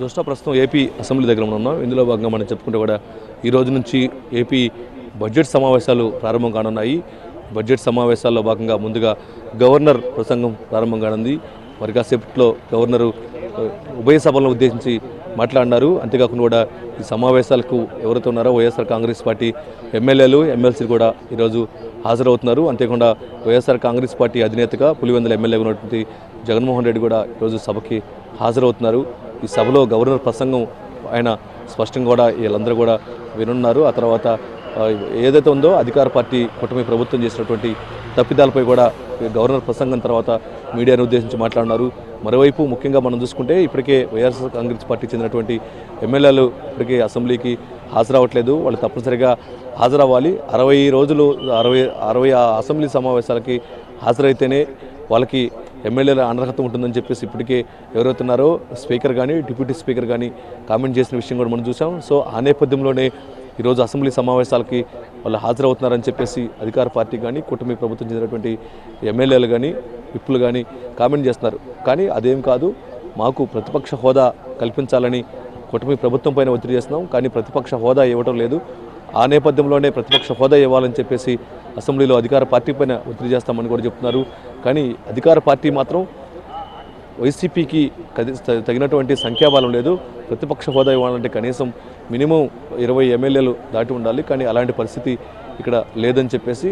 దృష్ట ప్రస్తుతం AP assembly దగ్గర ఉన్నాం. ఇందులో భాగంగా మనం చెప్పుకుంటే కూడా ఈ రోజు నుంచి ఏపీ బడ్జెట్ సమావేశాలు ప్రారంభం కానున్నాయి. బడ్జెట్ సమావేశాల్లో భాగంగా ముందుగా గవర్నర్ ప్రసంగం ప్రారంభం కానుంది. మరి కాసేపట్లో గవర్నరు ఉభయ సభలను ఉద్దేశించి మాట్లాడినారు. అంతేకాకుండా కూడా ఈ సమావేశాలకు ఎవరైతే ఉన్నారో వైఎస్ఆర్ కాంగ్రెస్ పార్టీ ఎమ్మెల్యేలు ఎమ్మెల్సీలు కూడా ఈరోజు హాజరవుతున్నారు. అంతేకాకుండా వైఎస్ఆర్ కాంగ్రెస్ పార్టీ అధినేతగా పులివెందుల ఎమ్మెల్యేగా ఉన్నటువంటి జగన్మోహన్ రెడ్డి కూడా ఈరోజు సభకి హాజరవుతున్నారు. ఈ సభలో గవర్నర్ ప్రసంగం ఆయన స్పష్టంగా కూడా వీళ్ళందరూ కూడా వినున్నారు. ఆ తర్వాత ఏదైతే ఉందో అధికార పార్టీ కూటమి ప్రభుత్వం చేసినటువంటి తప్పిదాలపై కూడా గవర్నర్ ప్రసంగం తర్వాత మీడియాను ఉద్దేశించి మాట్లాడినారు. మరోవైపు ముఖ్యంగా మనం చూసుకుంటే ఇప్పటికే వైఎస్ఆర్ కాంగ్రెస్ పార్టీ చెందినటువంటి ఎమ్మెల్యేలు ఇప్పటికే అసెంబ్లీకి హాజరవ్వట్లేదు. వాళ్ళు తప్పనిసరిగా హాజరవ్వాలి. 60 రోజులు 60 అసెంబ్లీ సమావేశాలకి హాజరైతేనే వాళ్ళకి ఎమ్మెల్యేల అనర్హత ఉంటుందని చెప్పేసి ఇప్పటికే ఎవరైతున్నారో స్పీకర్ కానీ డిప్యూటీ స్పీకర్ కానీ కామెంట్ చేసిన విషయం కూడా మనం చూసాం. సో ఆ నేపథ్యంలోనే ఈరోజు అసెంబ్లీ సమావేశాలకి వాళ్ళు హాజరవుతున్నారని చెప్పేసి అధికార పార్టీ కానీ కూటమి ప్రభుత్వం చెందినటువంటి ఎమ్మెల్యేలు కానీ విప్పులు కానీ కామెంట్ చేస్తున్నారు. కానీ అదేం కాదు, మాకు ప్రతిపక్ష హోదా కల్పించాలని కూటమి ప్రభుత్వం పైన ఒత్తిడి చేస్తున్నాం, కానీ ప్రతిపక్ష హోదా ఇవ్వడం లేదు. ఆ నేపథ్యంలోనే ప్రతిపక్ష హోదా ఇవ్వాలని చెప్పేసి అసెంబ్లీలో అధికార పార్టీ పైన ఒత్తిడి చేస్తామని కూడా చెప్తున్నారు. కానీ అధికార పార్టీ మాత్రం వైసీపీకి తగినటువంటి సంఖ్యాబలం లేదు. ప్రతిపక్ష హోదా ఇవ్వాలంటే కనీసం మినిమం 20 ఎమ్మెల్యేలు దాటి ఉండాలి. కానీ అలాంటి పరిస్థితి ఇక్కడ లేదని చెప్పేసి